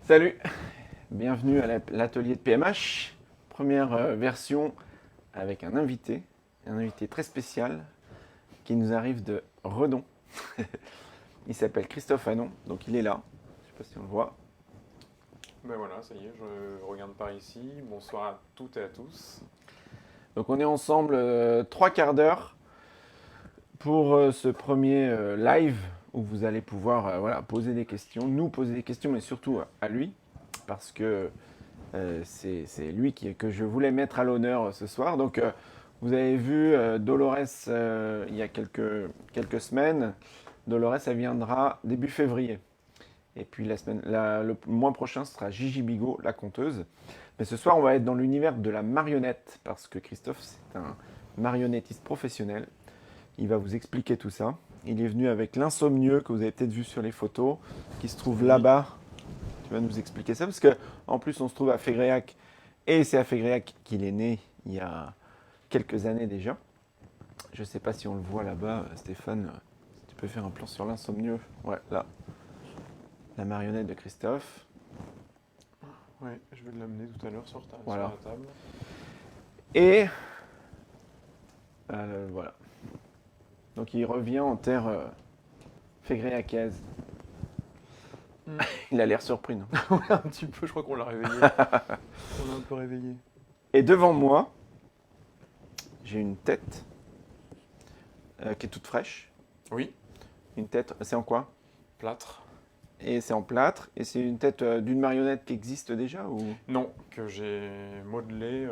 Salut, bienvenue à l'atelier de PMH, première version avec un invité très spécial qui nous arrive de Redon. Il s'appelle Christophe Hanon, donc il est là, je ne sais pas si on le voit. Ben voilà, ça y est, je regarde par ici. Bonsoir à toutes et à tous. Donc on est ensemble 3 quarts d'heure pour ce premier live où vous allez pouvoir poser des questions, nous poser des questions, mais surtout à lui, parce que c'est lui que je voulais mettre à l'honneur ce soir. Donc, vous avez vu Dolores il y a quelques semaines. Dolores, elle viendra début février. Et puis le mois prochain, ce sera Gigi Bigot, la conteuse. Mais ce soir, on va être dans l'univers de la marionnette, parce que Christophe, c'est un marionnettiste professionnel. Il va vous expliquer tout ça. Il est venu avec l'insomnieux, que vous avez peut-être vu sur les photos, qui se trouve là-bas. Tu vas nous expliquer ça, parce que en plus, on se trouve à Fégréac, et c'est à Fégréac qu'il est né il y a quelques années déjà. Je ne sais pas si on le voit là-bas, Stéphane, si tu peux faire un plan sur l'insomnieux. Ouais, là. La marionnette de Christophe. Oui, je vais l'amener tout à l'heure sur Voilà. la table. Et voilà. Donc il revient en terre fégréacaise. Il a l'air surpris, non? Ouais, un petit peu, je crois qu'on l'a réveillé. On l'a un peu réveillé. Et devant moi, j'ai une tête qui est toute fraîche. Oui, Une tête, c'est en quoi? plâtre. Et c'est en plâtre. Et c'est une tête d'une marionnette qui existe déjà ou... Non, que j'ai modelé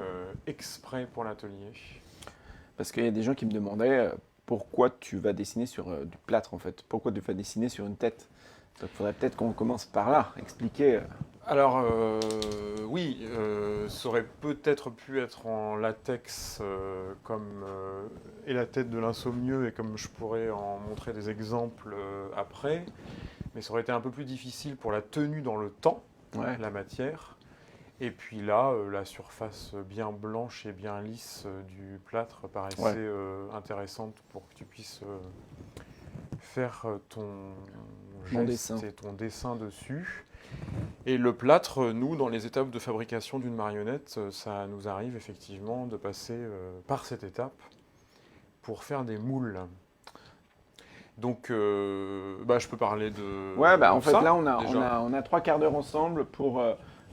exprès pour l'atelier. Parce qu'il y a des gens qui me demandaient pourquoi tu vas dessiner sur du plâtre en fait. Pourquoi tu vas dessiner sur une tête? Donc il faudrait peut-être qu'on commence par là, expliquer. Alors, oui, ça aurait peut-être pu être en latex comme et la tête de l'insomnieux et comme je pourrais en montrer des exemples après, mais ça aurait été un peu plus difficile pour la tenue dans le temps, Ouais. la matière. Et puis là, la surface bien blanche et bien lisse du plâtre paraissait intéressante pour que tu puisses faire Mon geste dessin. et ton dessin dessus. Et le plâtre, nous, dans les étapes de fabrication d'une marionnette, ça nous arrive effectivement de passer par cette étape pour faire des moules. Donc, je peux parler Ouais, bah de en fait ça, là on a, on déjà. a, on a 3 quarts d'heure ensemble pour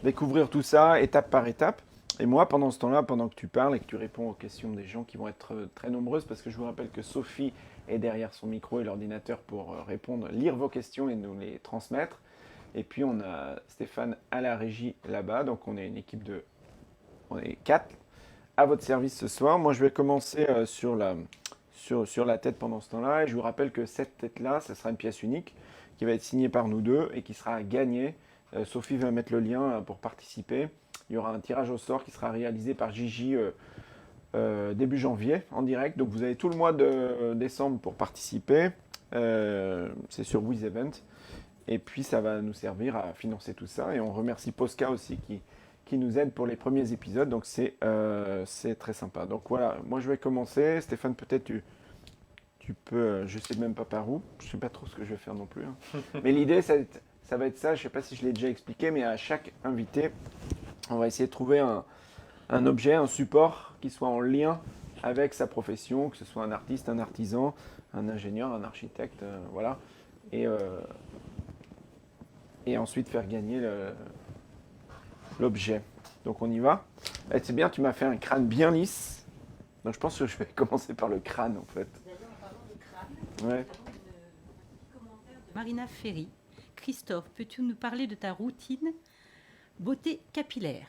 découvrir tout ça, étape par étape. Et moi, pendant ce temps-là, pendant que tu parles et que tu réponds aux questions des gens qui vont être très nombreuses, parce que je vous rappelle que Sophie est derrière son micro et l'ordinateur pour répondre, lire vos questions et nous les transmettre. Et puis on a Stéphane à la régie là-bas, donc on est une équipe on est 4 à votre service ce soir. Moi, je vais commencer sur la tête pendant ce temps-là. Et je vous rappelle que cette tête-là, ce sera une pièce unique qui va être signée par nous deux et qui sera à gagner. Sophie va mettre le lien pour participer. Il y aura un tirage au sort qui sera réalisé par Gigi début janvier en direct. Donc vous avez tout le mois de décembre pour participer. C'est sur WizEvent. Et puis ça va nous servir à financer tout ça. Et on remercie Posca aussi qui nous aide pour les premiers épisodes. Donc c'est très sympa. Donc voilà, moi je vais commencer. Stéphane, peut-être tu peux, je sais même pas par où. Je sais pas trop ce que je vais faire non plus, hein. Mais l'idée, ça va être ça. Je sais pas si je l'ai déjà expliqué, mais à chaque invité, on va essayer de trouver un objet, un support qui soit en lien avec sa profession, que ce soit un artiste, un artisan, un ingénieur, un architecte, voilà. Et, euh, et ensuite faire gagner l'objet. Donc on y va. C'est bien, tu m'as fait un crâne bien lisse. Donc je pense que je vais commencer par le crâne en fait. D'ailleurs, en parlant de crâne, Ouais. nous avons un petit commentaire de Marina Ferry. Christophe, peux-tu nous parler de ta routine beauté capillaire?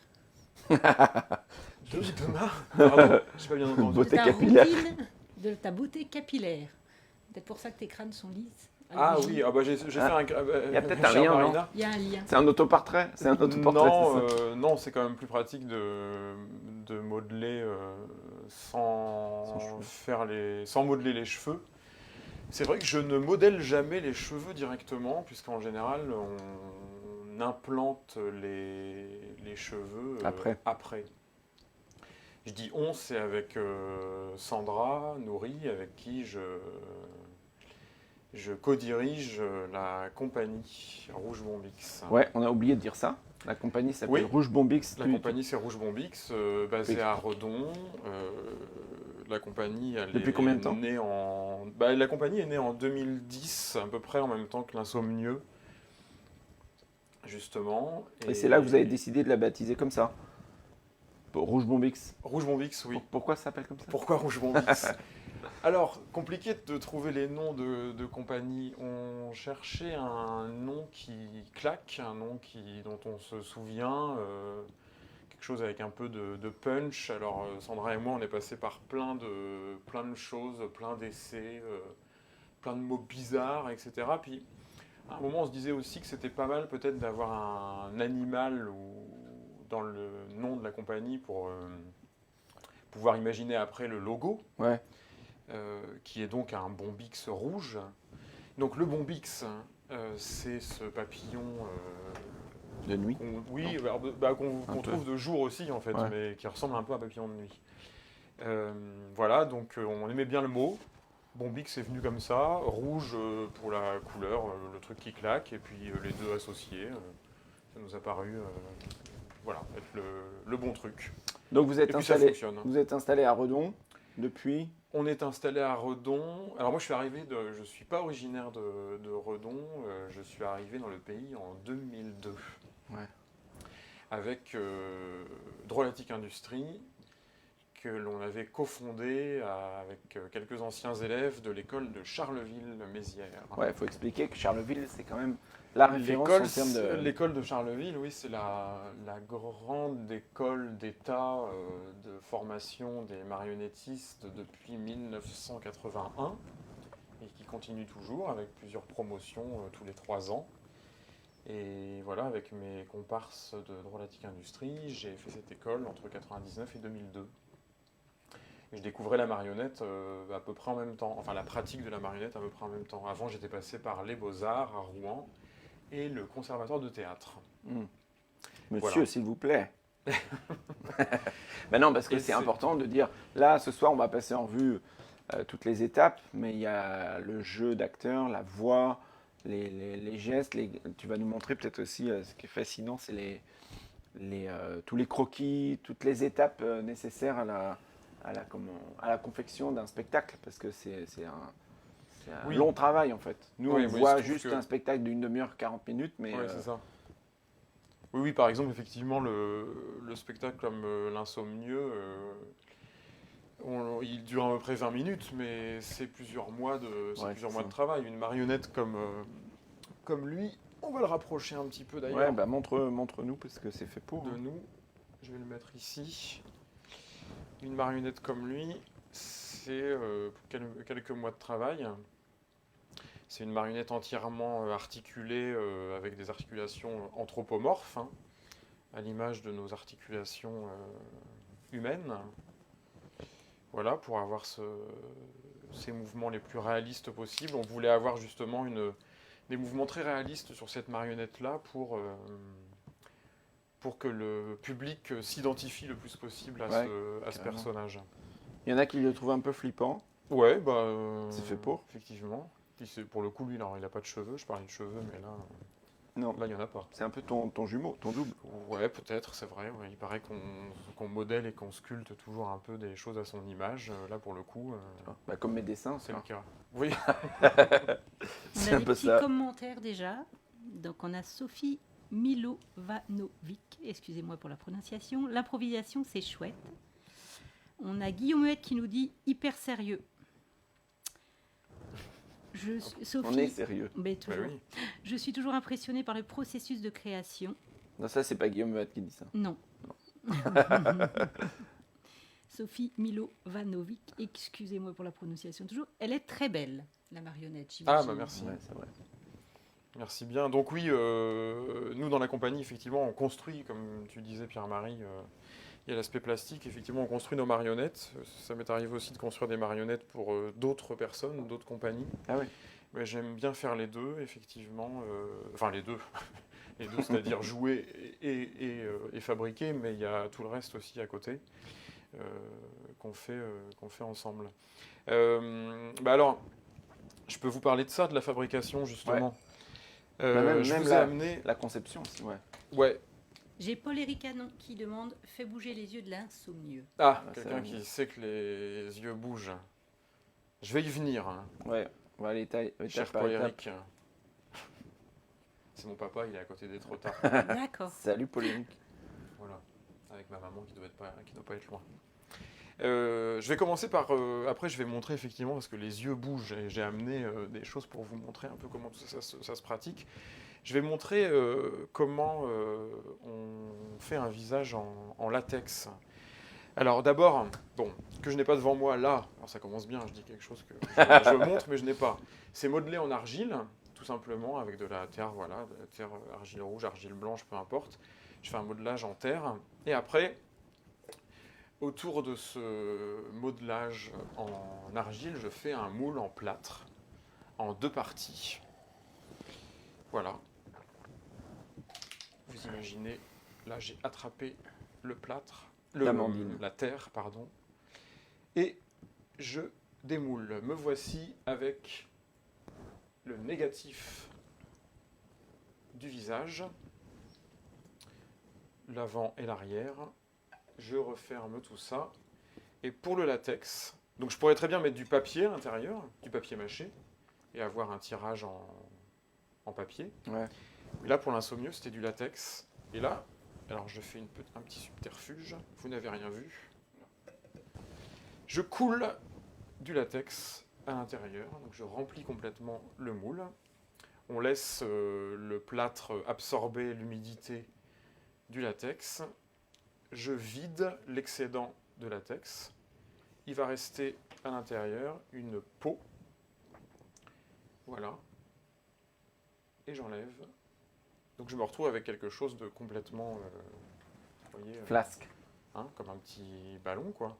Thomas, pardon, j'ai pas bien entendu. Beauté De ta capillaire. routine, de ta beauté capillaire. Peut-être pour ça que tes crânes sont lisses. à Ah l'origine. oui, j'ai fait un. Il y a peut-être un chère lien, non Marina. Il y a un lien. C'est un autoportrait. C'est un autoportrait. Non, c'est ça non, c'est quand même plus pratique de modeler sans Sans cheveux. sans modeler les cheveux. C'est vrai que je ne modèle jamais les cheveux directement, puisqu'en général, on implante les cheveux Après. Je dis on, c'est avec Sandra Nourri, avec qui Je co-dirige la compagnie Rouge Bombix. Ouais, on a oublié de dire ça. La compagnie s'appelle Oui. Rouge Bombix. La compagnie, c'est Rouge Bombix, basée à Redon. La compagnie, Depuis combien de temps née la compagnie est née en 2010, à peu près en même temps que l'Insomnieux, justement. Et c'est là que vous avez décidé de la baptiser comme ça. Rouge Bombix. Rouge Bombix, oui. Pourquoi ça s'appelle comme ça? Pourquoi Rouge Bombix? Alors, compliqué de trouver les noms de compagnie. On cherchait un nom qui claque, un nom dont on se souvient, quelque chose avec un peu de punch. Alors, Sandra et moi, on est passé par plein de choses, plein d'essais, plein de mots bizarres, etc. Puis, à un moment, on se disait aussi que c'était pas mal peut-être d'avoir un animal dans le nom de la compagnie pour pouvoir imaginer après le logo. Ouais. Qui est donc un bombix rouge. Donc le bombix, c'est ce papillon de nuit. Qu'on trouve de jour aussi en fait, ouais. Mais qui ressemble un peu à un papillon de nuit. Voilà, donc on aimait bien le mot. Bombix est venu comme ça, rouge pour la couleur, le truc qui claque, et puis les deux associés, ça nous a paru être le bon truc. Donc vous êtes installé à Redon depuis? On est installé à Redon. Alors moi je ne suis pas originaire de Redon, je suis arrivé dans le pays en 2002. Ouais. Avec Drôlatique Industrie, que l'on avait cofondé avec quelques anciens élèves de l'école de Charleville-Mézières. Ouais, il faut expliquer que Charleville, c'est quand même la référence en termes de... L'école de Charleville, oui, c'est la grande école d'État de formation des marionnettistes depuis 1981 et qui continue toujours avec plusieurs promotions tous les 3 ans. Et voilà, avec mes comparses de Drôlatique Industrie, j'ai fait cette école entre 1999 et 2002. Et je découvrais la marionnette à peu près en même temps, enfin la pratique de la marionnette à peu près en même temps. Avant, j'étais passé par les Beaux-Arts à Rouen et le conservatoire de théâtre. Monsieur, voilà. S'il vous plaît. Ben non, parce que c'est important de dire, là, ce soir, on va passer en revue toutes les étapes, mais il y a le jeu d'acteur, la voix, les gestes. Tu vas nous montrer peut-être aussi, ce qui est fascinant, c'est tous les croquis, toutes les étapes nécessaires à la confection d'un spectacle, parce que c'est un long travail en fait. Nous, on voit juste un spectacle d'une demi-heure, 40 minutes, mais... Oui, c'est ça. Oui, par exemple, effectivement, le spectacle comme l'Insomnieux, il dure à peu près 20 minutes, mais c'est plusieurs mois de travail. Une marionnette comme lui, on va le rapprocher un petit peu d'ailleurs. Ouais, bah montre-nous, parce que c'est fait pour. De nous, je vais le mettre ici. Une marionnette comme lui, c'est quelques mois de travail. C'est une marionnette entièrement articulée avec des articulations anthropomorphes, à l'image de nos articulations humaines. Voilà, pour avoir ces mouvements les plus réalistes possibles. On voulait avoir justement des mouvements très réalistes sur cette marionnette-là pour que le public s'identifie le plus possible à ce personnage. Il y en a qui le trouvent un peu flippant. Ouais, c'est fait pour. Effectivement. Puis pour le coup, lui, il n'a pas de cheveux. Je parlais de cheveux, mais là, non. Là, il n'y en a pas. C'est un peu ton jumeau, ton double. Ouais, peut-être, c'est vrai. Ouais. Il paraît qu'on modèle et qu'on sculpte toujours un peu des choses à son image. Là, pour le coup... comme mes dessins, c'est le cas. Oui. C'est on a un des peu petits ça. commentaires déjà. Donc, on a Sophie Milovanovic, excusez-moi pour la prononciation. L'improvisation, c'est chouette. On a Guillaume Huette qui nous dit hyper sérieux. Sophie, on est sérieux. Mais toujours. Oui. Je suis toujours impressionnée par le processus de création. Non, ça, c'est pas Guillaume Huette qui dit ça. Non. Sophie Milovanovic, excusez-moi pour la prononciation toujours. Elle est très belle, la marionnette. Merci. Ouais, c'est vrai. Merci bien. Donc oui, nous dans la compagnie, effectivement, on construit, comme tu disais Pierre-Marie, il y a l'aspect plastique, effectivement, on construit nos marionnettes. Ça m'est arrivé aussi de construire des marionnettes pour d'autres personnes, d'autres compagnies. Ah oui. Mais j'aime bien faire les deux, effectivement. Enfin, les deux. Les deux, c'est-à-dire jouer et fabriquer, mais il y a tout le reste aussi à côté qu'on fait ensemble. Alors, Je peux vous parler de ça, de la fabrication, justement. Même Je vous ai la, amené... la conception aussi, ouais. Ouais. J'ai Paul-Éric Canon qui demande « Fais bouger les yeux de l'insomnieux Ah, Ah, quelqu'un ça- qui sait que les yeux bougent. Je vais y venir, hein, Ouais, on va aller étape cher par étape. Paul-Éric. C'est mon papa, il est à côté des trottards. ». D'accord. Salut Polémique. Voilà, avec ma maman qui doit pas être loin. Je vais commencer par... après, je vais montrer effectivement, parce que les yeux bougent, et j'ai amené des choses pour vous montrer un peu comment tout ça se pratique. Je vais montrer comment on fait un visage en latex. Alors d'abord, bon, que je n'ai pas devant moi là, alors ça commence bien, je dis quelque chose que je montre, mais je n'ai pas. C'est modelé en argile, tout simplement, avec de la terre, voilà, de la terre argile rouge, argile blanche, peu importe. Je fais un modelage en terre, et après... Autour de ce modelage en argile, je fais un moule en plâtre, en 2 parties. Voilà. Vous imaginez, là j'ai attrapé le plâtre, L'amandine. la terre, pardon, et je démoule. Me voici avec le négatif du visage, l'avant et l'arrière. Je referme tout ça. Et pour le latex, donc je pourrais très bien mettre du papier à l'intérieur, du papier mâché, et avoir un tirage en papier. Ouais. Mais là, pour l'insomnieux, c'était du latex. Et là, alors je fais un petit subterfuge. Vous n'avez rien vu. Je coule du latex à l'intérieur. Donc je remplis complètement le moule. On laisse le plâtre absorber l'humidité du latex. Je vide l'excédent de latex. Il va rester à l'intérieur une peau. Voilà. Et j'enlève. Donc je me retrouve avec quelque chose de complètement, vous voyez, Flasque. hein, comme un petit ballon, quoi.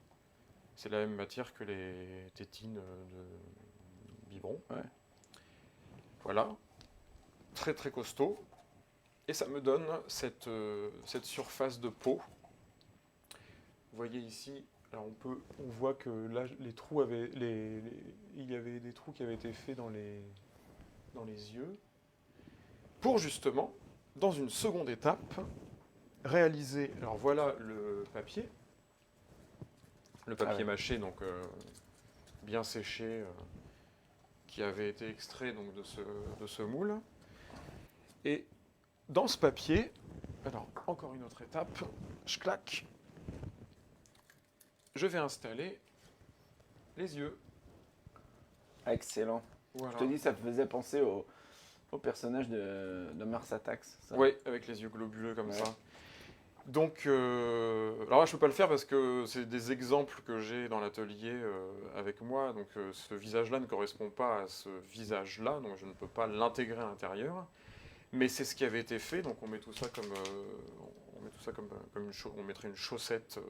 C'est la même matière que les tétines de biberon. Ouais. Voilà. Très très costaud. Et ça me donne cette surface de peau. Vous voyez ici, alors on voit que là, les trous avaient, il y avait des trous qui avaient été faits dans les yeux, pour justement, dans une seconde étape, réaliser. Alors voilà le papier mâché, donc bien séché, qui avait été extrait donc de ce moule. Et dans ce papier, alors encore une autre étape, je claque. Je vais installer les yeux. Excellent. Voilà. Je te dis, ça te faisait penser au personnage de Mars Attacks. Ça. Oui, avec les yeux globuleux comme Ouais. ça. Donc, alors là, je ne peux pas le faire parce que c'est des exemples que j'ai dans l'atelier avec moi. Donc, ce visage-là ne correspond pas à ce visage-là, donc je ne peux pas l'intégrer à l'intérieur. Mais c'est ce qui avait été fait. Donc, on met tout ça comme, on mettrait une chaussette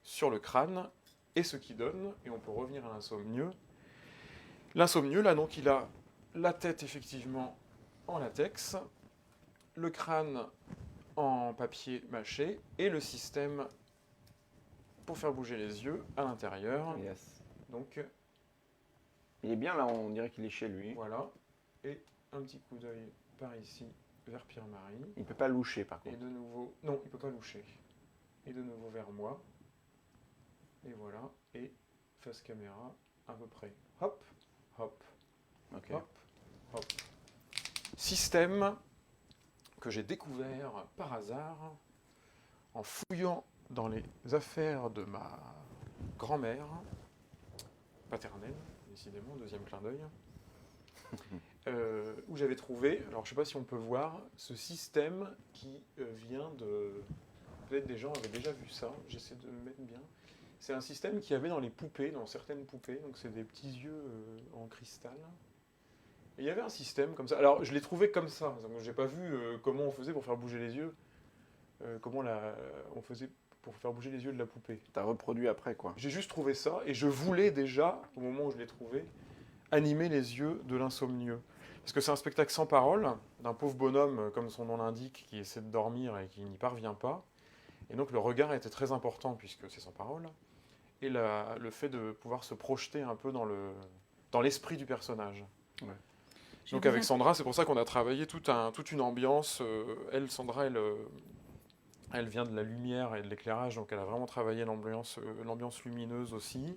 sur le crâne, et ce qui donne, et on peut revenir à l'insomnieux. L'insomnieux, là, donc, il a la tête, effectivement, en latex, le crâne en papier mâché, et le système pour faire bouger les yeux à l'intérieur. Yes. Donc, Il est bien là, on dirait qu'il est chez lui. voilà. Et un petit coup d'œil par ici, vers Pierre-Marie. Il peut pas loucher par Et contre. de nouveau, non, il ne peut pas loucher. Et de nouveau vers moi. Et voilà. Et face caméra, à peu près. Hop, hop, Ok. hop, hop. Système que j'ai découvert par hasard en fouillant dans les affaires de ma grand-mère paternelle, décidément, deuxième clin d'œil, où j'avais trouvé, alors je ne sais pas si on peut voir, ce système qui vient de... Peut-être des gens avaient déjà vu ça, j'essaie de me mettre bien. C'est un système qu'il y avait dans les poupées, dans certaines poupées, donc c'est des petits yeux en cristal. Et il y avait un système comme ça. Alors je l'ai trouvé comme ça, donc j'ai pas vu comment on faisait pour faire bouger les yeux, on faisait pour faire bouger les yeux de la poupée. T'as reproduit après quoi. J'ai juste trouvé ça, et je voulais déjà, au moment où je l'ai trouvé, animer les yeux de l'insomnieux. Parce que c'est un spectacle sans parole, d'un pauvre bonhomme, comme son nom l'indique, qui essaie de dormir et qui n'y parvient pas. Et donc le regard était très important, puisque c'est sans parole. Et le fait de pouvoir se projeter un peu dans dans l'esprit du personnage. Ouais. Donc avec Sandra, c'est pour ça qu'on a travaillé toute une ambiance. Sandra, elle vient de la lumière et de l'éclairage, donc elle a vraiment travaillé l'ambiance lumineuse aussi.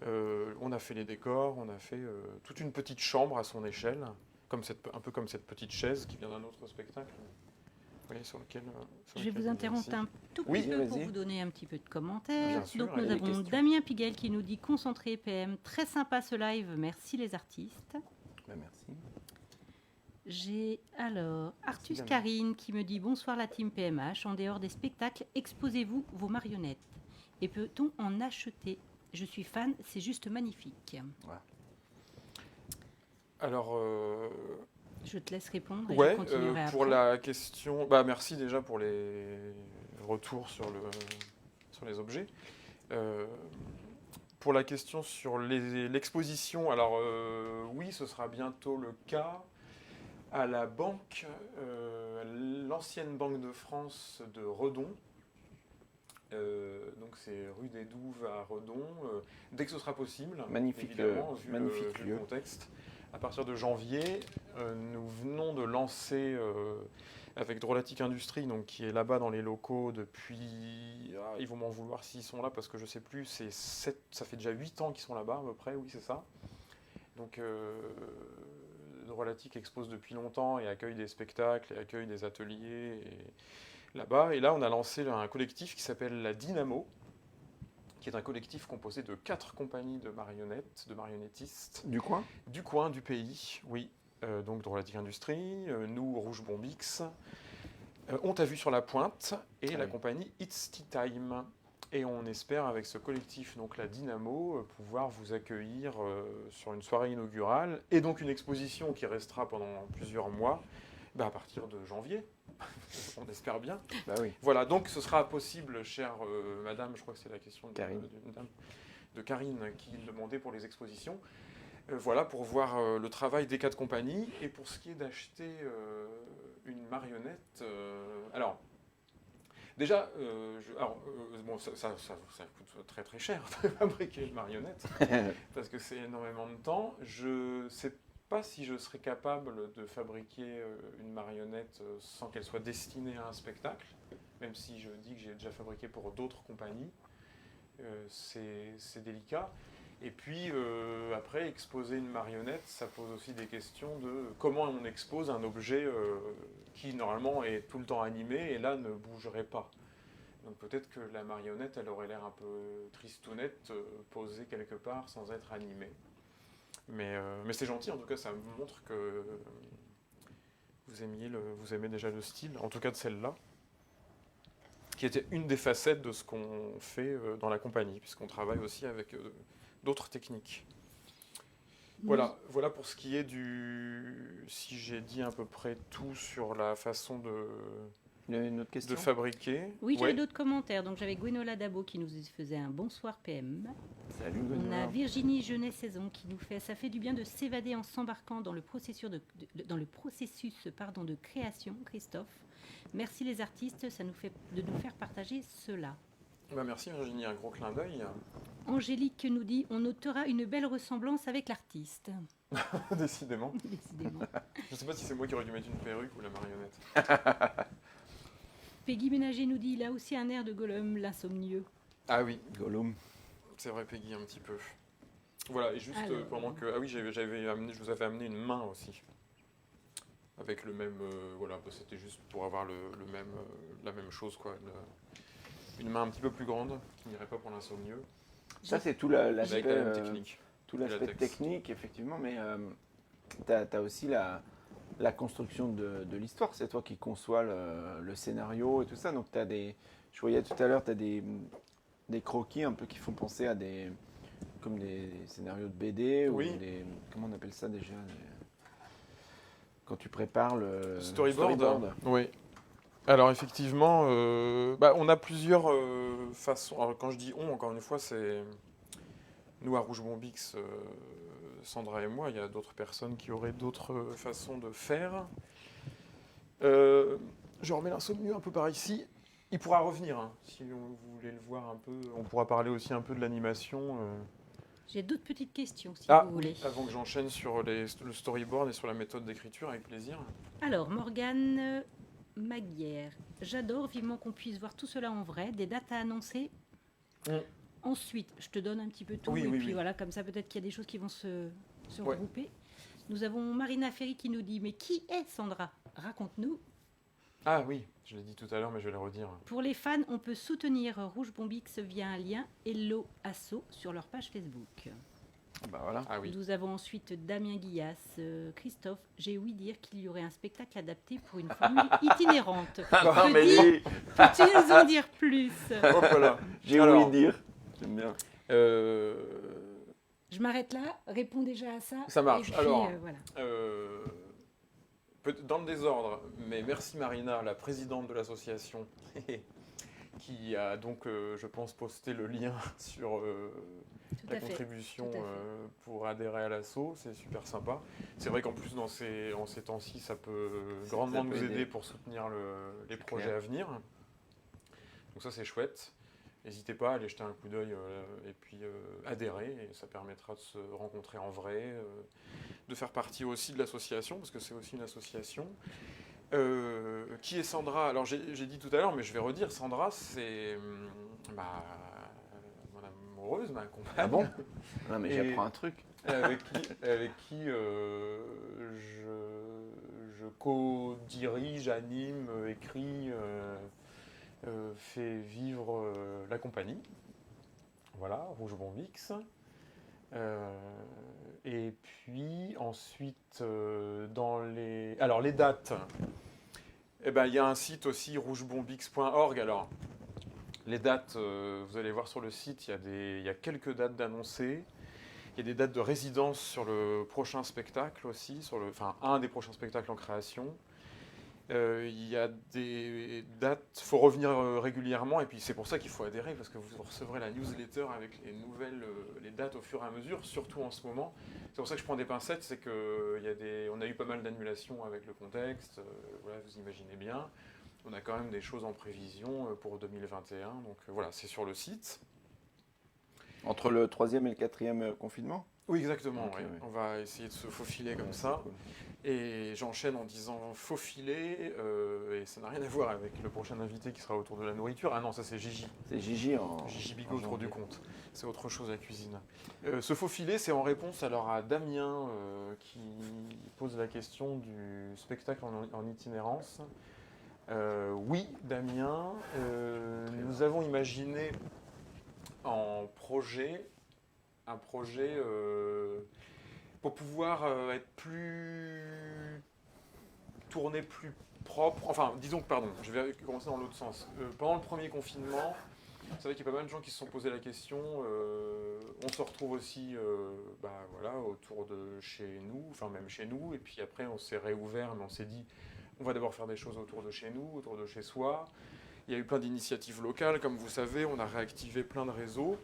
On a fait les décors, on a fait toute une petite chambre à son échelle, un peu comme cette petite chaise qui vient d'un autre spectacle. Oui, je vais vous interrompre un tout petit peu pour vous donner un petit peu de commentaires. Bien sûr, donc nous avons Damien Piguel qui nous dit concentré PM, très sympa ce live, merci les artistes. Ben, merci. J'ai alors Artus Karine qui me dit bonsoir la team PMH, en dehors des spectacles, exposez-vous vos marionnettes et peut-on en acheter? Je suis fan, c'est juste magnifique. Ouais. Alors, je te laisse répondre et ouais, je continuerai après. Pour la question, merci déjà pour les retours sur les objets. Pour la question sur l'exposition, alors oui, ce sera bientôt le cas à la banque, l'ancienne Banque de France de Redon. Donc c'est rue des Douves à Redon, dès que ce sera possible. Magnifique, magnifique vu le contexte. À partir de janvier, nous venons de lancer avec Drôlatique Industrie, donc qui est là-bas dans les locaux depuis... ils vont m'en vouloir s'ils sont là parce que je ne sais plus, ça fait déjà 8 ans qu'ils sont là-bas à peu près, oui c'est ça. Donc Drôlatique expose depuis longtemps et accueille des spectacles et accueille des ateliers là-bas. Et là on a lancé un collectif qui s'appelle la Dynamo, qui est un collectif composé de 4 compagnies de marionnettes, de marionnettistes. Du coin ? Du coin, du pays, oui. Donc Drôlatique Industrie, nous, Rouge Bombix, On t'a vu sur la pointe, et la compagnie It's Tea Time. Et on espère, avec ce collectif, donc la Dynamo, pouvoir vous accueillir sur une soirée inaugurale, et donc une exposition qui restera pendant plusieurs mois, à partir de janvier. On espère bien. Bah oui. Voilà, donc ce sera possible, chère madame, je crois que c'est la question de Karine qui demandait pour les expositions. Voilà, pour voir le travail des 4 compagnies. Et pour ce qui est d'acheter une marionnette, alors, déjà, ça coûte très très cher de fabriquer une marionnette, parce que c'est énormément de temps. Je ne sais pas si je serais capable de fabriquer une marionnette sans qu'elle soit destinée à un spectacle, même si je dis que j'ai déjà fabriqué pour d'autres compagnies. C'est délicat. Et puis, après, exposer une marionnette, ça pose aussi des questions de comment on expose un objet qui, normalement, est tout le temps animé et là, ne bougerait pas. Donc peut-être que la marionnette, elle aurait l'air un peu tristounette, posée quelque part, sans être animée. Mais c'est gentil, en tout cas, ça me montre que vous aimez déjà le style, en tout cas de celle-là, qui était une des facettes de ce qu'on fait dans la compagnie, puisqu'on travaille aussi avec d'autres techniques. Voilà pour ce qui est si j'ai dit à peu près tout sur la façon de fabriquer. Oui, j'avais d'autres commentaires. Donc j'avais Gwenola Dabo qui nous faisait un bonsoir PM. Salut Gwenola. On a Virginie Jeunet-Saison qui nous fait « Ça fait du bien de s'évader en s'embarquant dans le processus de création, Christophe. Merci les artistes, ça nous fait de nous faire partager cela. » Merci Virginie, un gros clin d'œil. Angélique nous dit « On notera une belle ressemblance avec l'artiste. » Décidément. Décidément. Je ne sais pas si c'est moi qui aurais dû mettre une perruque ou la marionnette. Peggy Ménager nous dit « Il a aussi un air de Gollum, l'insomnieux. » Ah oui. Gollum. C'est vrai Peggy, un petit peu. Voilà, et juste pendant que... Ah oui, je vous avais amené une main aussi. Avec le même... c'était juste pour avoir la même chose, quoi. Une main un petit peu plus grande, qui n'irait pas pour l'insomnieux. Ça, c'est tout l'aspect technique. Tout l'aspect technique, effectivement, mais tu as aussi la construction de l'histoire. C'est toi qui conçois le scénario et tout ça. Donc, je voyais tout à l'heure, tu as des croquis un peu qui font penser à comme des scénarios de BD, oui. Ou comment on appelle ça déjà quand tu prépares le storyboard. Oui. Alors effectivement, on a plusieurs façons. Alors, quand je dis on, encore une fois, c'est nous à Rouge Bombix, Sandra et moi. Il y a d'autres personnes qui auraient d'autres façons de faire. Je remets l'insomnieux un peu par ici. Il pourra revenir, hein, si vous voulez le voir un peu. On pourra parler aussi un peu de l'animation J'ai d'autres petites questions, si Ah, vous voulez. avant que j'enchaîne sur le storyboard et sur la méthode d'écriture, avec plaisir. Alors, Morgane Maguière. J'adore vivement qu'on puisse voir tout cela en vrai, des dates à annoncer. Mm. Ensuite, je te donne un petit peu tout, Oui, et oui, puis oui. voilà, comme ça peut-être qu'il y a des choses qui vont se Ouais. regrouper. Nous avons Marina Ferry qui nous dit, mais qui est Sandra? Raconte-nous. Ah oui, je l'ai dit tout à l'heure, mais je vais le redire. Pour les fans, on peut soutenir Rouge Bombix via un lien Hello Asso sur leur page Facebook. Bah voilà. Ah oui. Nous avons ensuite Damien Guillas. Christophe, j'ai ouï dire qu'il y aurait un spectacle adapté pour une famille itinérante. Ah, mais Peux-tu lui, peux-tu nous en dire plus? Hop là. j'ai Alors, ouï dire. J'aime bien. Je m'arrête là, réponds déjà à ça. Ça marche. Et puis, Alors, voilà. Dans le désordre, mais merci Marina, la présidente de l'association, qui a donc, je pense, posté le lien sur Tout la à fait. contribution tout à fait. pour adhérer à l'asso. C'est super sympa. C'est vrai qu'en plus, en ces temps-ci, ça peut grandement Ça peut nous aider aider. pour soutenir les C'est projets clair. à venir. Donc ça, c'est chouette. N'hésitez pas à aller jeter un coup d'œil et puis adhérer. Et ça permettra de se rencontrer en vrai, de faire partie aussi de l'association, parce que c'est aussi une association. Qui est Sandra? Alors j'ai dit tout à l'heure, mais je vais redire, Sandra, c'est mon amoureuse, ma compagne. Ah bon? Non, mais Et- j'apprends un truc. avec qui je co-dirige, anime, écris, fais vivre la compagnie. Voilà, Rouge Bombix. Et puis ensuite, alors les dates, eh ben, il y a un site aussi, rougebonbix.org. Alors, les dates, vous allez voir sur le site, il y a quelques dates d'annoncées. Il y a des dates de résidence sur le prochain spectacle aussi, enfin un des prochains spectacles en création. Il y a des dates, il faut revenir régulièrement, et puis c'est pour ça qu'il faut adhérer, parce que vous recevrez la newsletter avec les nouvelles, les dates au fur et à mesure, surtout en ce moment. C'est pour ça que je prends des pincettes, c'est qu'on a eu pas mal d'annulations avec le contexte, voilà, vous imaginez bien. On a quand même des choses en prévision pour 2021, donc voilà, c'est sur le site. Entre le 3e et le 4e confinement? Oui, exactement, Ok, ouais. ouais. On va essayer de se faufiler comme Ouais, ça. c'est cool. Et j'enchaîne en disant faufiler, et ça n'a rien à voir avec le prochain invité qui sera autour de la nourriture. Ah non, ça c'est Gigi. C'est Gigi en. Gigi en Bigot, trop du janvier. compte. C'est autre chose la cuisine. Ce faufiler, c'est en réponse alors à Damien qui pose la question du spectacle en itinérance. Oui, Damien, nous avons imaginé un projet pour pouvoir être tourné plus propre. Enfin, disons que, pardon, je vais commencer dans l'autre sens. Pendant le premier confinement, c'est vrai qu'il y a pas mal de gens qui se sont posé la question. On se retrouve aussi voilà, autour de chez nous, enfin même chez nous, et puis après on s'est réouvert, mais on s'est dit, on va d'abord faire des choses autour de chez nous, autour de chez soi. Il y a eu plein d'initiatives locales, comme vous savez, on a réactivé plein de réseaux.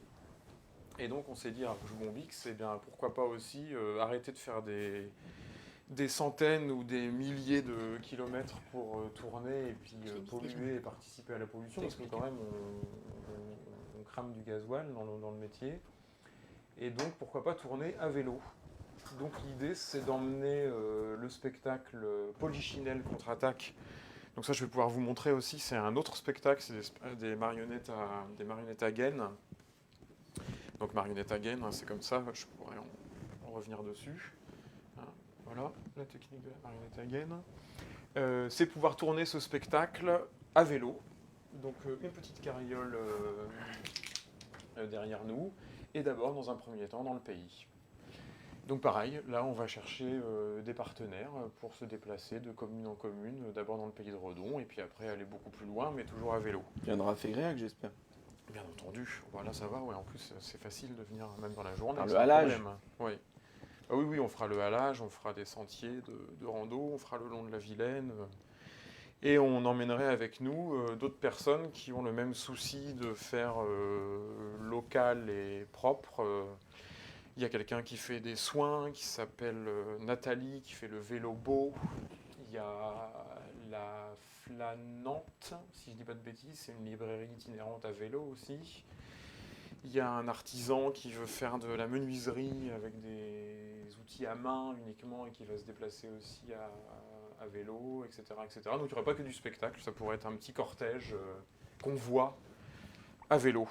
Et donc on s'est dit à Rouge Bombix, eh bien, pourquoi pas aussi arrêter de faire des centaines ou des milliers de kilomètres pour tourner et puis polluer et participer à la pollution, parce que quand même on crame du gasoil dans le métier. Et donc pourquoi pas tourner à vélo. Donc l'idée c'est d'emmener le spectacle Polichinelle contre-attaque. Donc ça je vais pouvoir vous montrer aussi, c'est un autre spectacle, c'est des marionnettes à gaines. Donc marionnette à gaine, c'est comme ça, je pourrais en revenir dessus. Voilà, la technique de la marionnette à gaine. C'est pouvoir tourner ce spectacle à vélo. Donc une petite carriole derrière nous, et d'abord dans un premier temps dans le pays. Donc pareil, là on va chercher des partenaires pour se déplacer de commune en commune, d'abord dans le pays de Redon, et puis après aller beaucoup plus loin, mais toujours à vélo. Il viendra à Fégréac, j'espère. Bien entendu, voilà, ça va, ouais, en plus c'est facile de venir même dans la journée. Par le c'est un halage. problème. Oui. Ah oui, on fera le halage, on fera des sentiers de rando, on fera le long de la Vilaine, et on emmènerait avec nous d'autres personnes qui ont le même souci de faire local et propre. Il y a quelqu'un qui fait des soins, qui s'appelle Nathalie, qui fait le vélo beau. Il y a la Flanante, si je ne dis pas de bêtises, c'est une librairie itinérante à vélo aussi. Il y a un artisan qui veut faire de la menuiserie avec des outils à main uniquement et qui va se déplacer aussi à vélo, etc., etc. Donc il n'y aura pas que du spectacle, ça pourrait être un petit cortège convoi à vélo.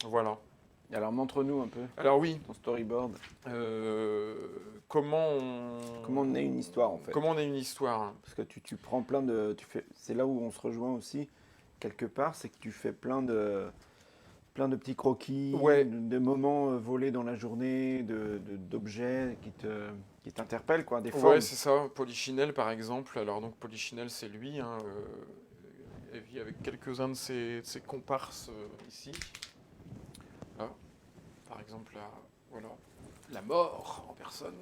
Voilà. Alors montre-nous un peu Alors oui, ton storyboard. comment on est une histoire en fait. Comment on est une histoire. Parce que tu prends plein de... c'est là où on se rejoint aussi, quelque part, c'est que tu fais plein de petits croquis, Ouais. de moments volés dans la journée, d'objets qui t'interpellent, quoi, des formes. Ouais, c'est ça. Polichinelle, par exemple. Alors, donc, Polichinelle, c'est lui. Hein, il vit avec quelques-uns de ses comparses ici. Là. Par exemple, là, voilà. La mort en personne.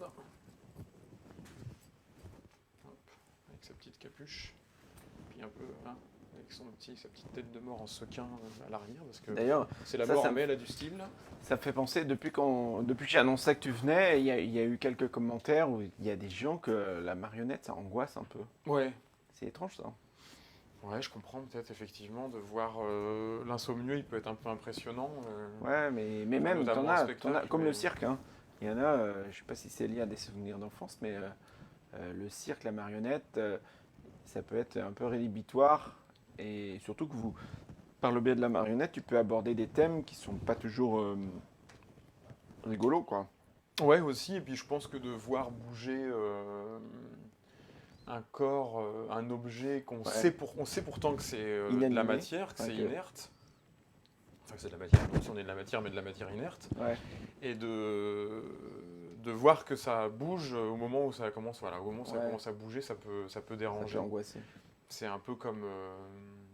Hop, avec sa petite capuche. Puis un peu, hein, avec sa petite tête de mort en sequin à l'arrière. Parce que D'ailleurs, c'est la ça, mort, ça- mais elle a du style. ça me fait penser, depuis que j'ai annoncé que tu venais, il y a eu quelques commentaires où il y a des gens que la marionnette, ça angoisse un peu. Ouais. C'est étrange, ça. Ouais, je comprends peut-être effectivement de voir l'insomnieux, il peut être un peu impressionnant. Ouais, mais même, notamment t'en en as, spectacle, comme mais- le cirque, hein. Il y en a, je sais pas si c'est lié à des souvenirs d'enfance, mais le cirque, la marionnette, ça peut être un peu rédhibitoire. Et surtout que par le biais de la marionnette, tu peux aborder des thèmes qui sont pas toujours rigolos, quoi. Ouais, aussi, et puis je pense que de voir bouger un corps, un objet qu'on Ouais. on sait pourtant que c'est de Inanimé. la matière, que c'est Ok. inerte. Enfin, que c'est de la matière, non si on est de la matière, mais de la matière inerte. Ouais. Et de voir que ça bouge au moment où ça commence, voilà, au moment où ça Ouais. commence à bouger, ça peut Ça déranger. peut angoisser. C'est un peu comme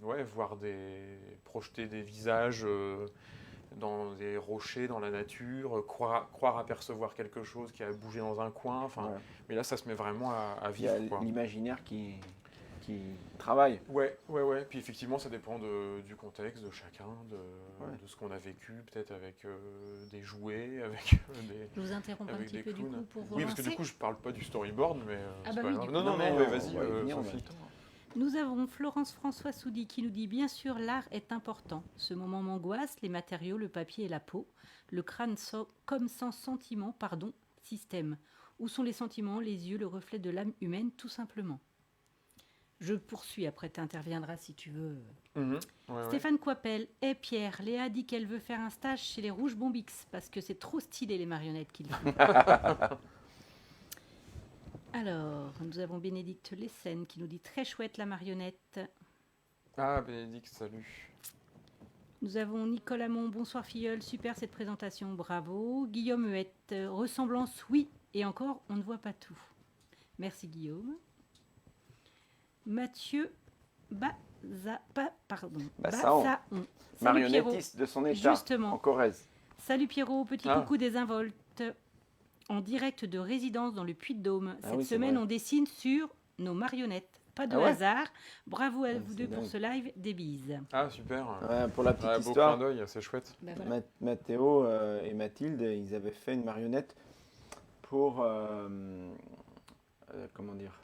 ouais, projeter des visages dans des rochers, dans la nature, croire apercevoir quelque chose qui a bougé dans un coin. Enfin, Ouais. mais là, ça se met vraiment à Il y a vivre, quoi. l'imaginaire qui travaille. Ouais. Puis effectivement, ça dépend du contexte de chacun, de ce qu'on a vécu, peut-être avec des jouets, avec des. Je vous interromps un Avec petit des peu du clowns. coup pour Oui, parce que relancer. du coup, je parle pas du storyboard, mais Ah c'est bah pas oui, grave. du Non, coup. non, mais mais on vas-y, va y venir en Sophie. même temps. Nous avons Florence François Soudy qui nous dit bien sûr l'art est important. Ce moment m'angoisse, les matériaux, le papier et la peau, le crâne comme sans sentiment, pardon, système. Où sont les sentiments, les yeux, le reflet de l'âme humaine, tout simplement. Je poursuis, après tu interviendras si tu veux. Mhm. Ouais. Stéphane Coipel, Pierre, Léa dit qu'elle veut faire un stage chez les Rouges Bombix parce que c'est trop stylé les marionnettes qu'il fait. Alors, nous avons Bénédicte Lessen qui nous dit très chouette la marionnette. Ah, Bénédicte, salut. Nous avons Nicolas Mon, bonsoir filleul, super cette présentation, bravo. Guillaume Huette, ressemblance oui, et encore on ne voit pas tout. Merci Guillaume. Mathieu Bassaon. Bassaon. Salut Marionnettiste de son état, Justement. en Corrèze. Salut Pierrot, petit Ah. coucou désinvolte. En direct de résidence dans le Puy-de-Dôme. Ah Cette oui, c'est semaine, vrai. on dessine sur nos marionnettes. Pas de Ah ouais hasard. Bravo à Ouais, vous c'est deux pour dingue. ce live. Des bises. Ah, super. Ouais, pour la petite Ouais, beau clin histoire, d'œil, c'est chouette. Bah voilà. Mathéo et Mathilde, ils avaient fait une marionnette pour, comment dire,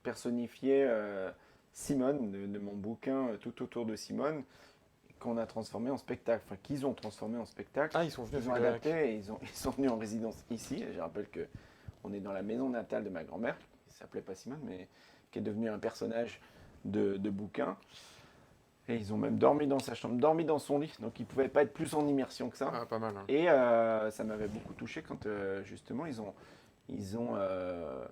personnifier Simone, de mon bouquin Tout autour de Simone, qu'on a transformé en spectacle, enfin qu'ils ont transformé en spectacle. Ah, ils sont venus Ils ont avec adapté et ils sont venus en résidence ici. Et je rappelle que on est dans la maison natale de ma grand-mère, qui s'appelait pas Simone, mais qui est devenue un personnage de bouquin. Et ils ont même dormi dans sa chambre, dormi dans son lit, donc ils ne pouvaient pas être plus en immersion que ça. Ah, pas mal. Hein. Et ça m'avait beaucoup touché quand justement ils ont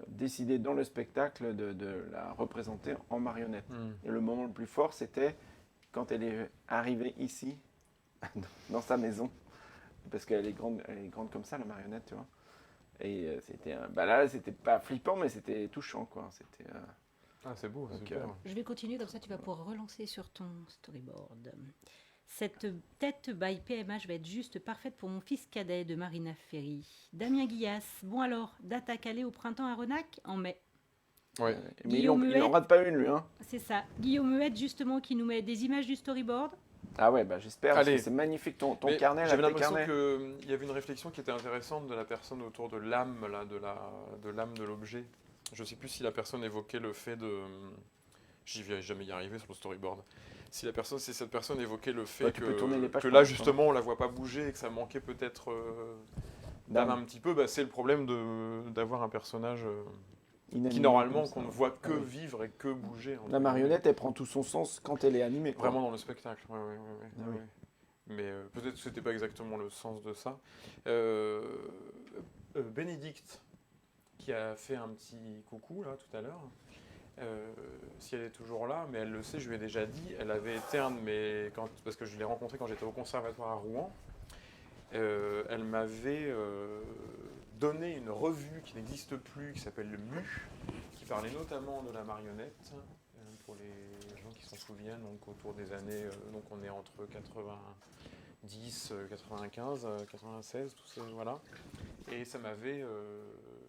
décidé dans le spectacle de la représenter en marionnette. Et le moment le plus fort, c'était quand elle est arrivée ici, dans sa maison, parce qu'elle est grande comme ça, la marionnette, tu vois. Et là, c'était pas flippant, mais c'était touchant, quoi. C'était Ah, c'est beau, Donc, super. Je vais continuer, comme ça tu vas pouvoir relancer sur ton storyboard. Cette tête by PMH va être juste parfaite pour mon fils cadet de Marina Ferry. Damien Guillas, bon alors, date à Calais au printemps à Renac en mai. Ouais. mais Guillaume il Huet. n'en rate pas une, lui, hein. C'est ça. Guillaume Huette, justement, qui nous met des images du storyboard. Ah ouais, bah j'espère, parce Allez. que c'est magnifique ton Mais carnet, là, j'avais tes l'impression carnets. qu'il y avait une réflexion qui était intéressante de la personne autour de l'âme, là, de l'âme de l'objet. Je ne sais plus si la personne évoquait le fait de... J'y vais jamais y arriver sur le storyboard. si cette personne évoquait le fait Ouais, tu peux tourner les pages que pour là l'instant. justement on la voit pas bouger et que ça manquait peut-être d'âme un petit peu, bah, c'est le problème d'avoir un personnage qui Inanimé normalement comme ça. qu'on ne voit que Ah oui. vivre et que bouger. entre La guillemets. marionnette, elle prend tout son sens quand elle est animée. quoi. Vraiment dans le spectacle. Ouais, ouais, ouais, ouais, Ah oui. ouais. Mais peut-être que c'était pas exactement le sens de ça. Euh, Bénédicte, qui a fait un petit coucou là tout à l'heure, si elle est toujours là, mais elle le sait, je lui ai déjà dit, elle avait été parce que je l'ai rencontrée quand j'étais au conservatoire à Rouen, elle m'avait donné une revue qui n'existe plus, qui s'appelle le MU, qui parlait notamment de la marionnette, pour les gens qui s'en souviennent, donc autour des années, donc on est entre 90, 95, 96, tout ça, voilà. Et ça m'avait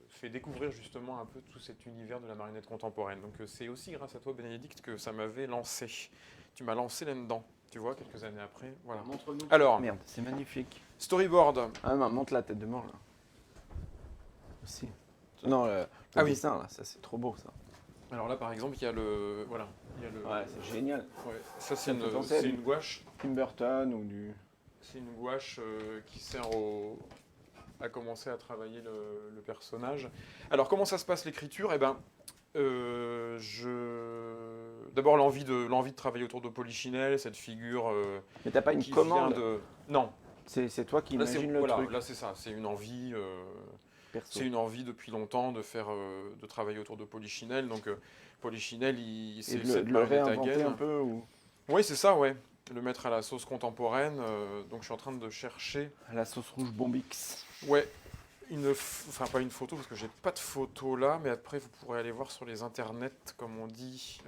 fait découvrir justement un peu tout cet univers de la marionnette contemporaine. Donc c'est aussi grâce à toi, Bénédicte, que ça m'avait lancé. Tu m'as lancé là-dedans, tu vois, quelques années après. Voilà. Montre-nous. Alors, Merde, c'est magnifique. storyboard. Ah non, montre la tête de mort là. Aussi. Non, le Ah oui. dessin là, ça c'est trop beau ça. Alors là, par exemple, il y a le... Voilà. Il y a le, Ouais, c'est génial. ouais, ça, Ça me fait penser à c'est du- une gouache. Tim Burton ou du. C'est une gouache qui sert à commencer à travailler le personnage. Alors, comment ça se passe l'écriture? Eh ben, d'abord l'envie de travailler autour de Polichinelle, cette figure Mais t'as pas une qui commande. vient de. Non, C'est toi qui là c'est imagines le voilà, truc. là c'est ça. C'est une envie. Perso. C'est une envie depuis longtemps de travailler autour de Polichinelle. Donc Polichinelle, Et c'est de cette le marionnette à réinventer gaine. un peu ou Oui, c'est ça, ouais. Le mettre à la sauce contemporaine. Donc je suis en train de chercher. à la sauce rouge Bombix. Ouais, enfin pas une photo parce que j'ai pas de photo là, mais après vous pourrez aller voir sur les internets, comme on dit,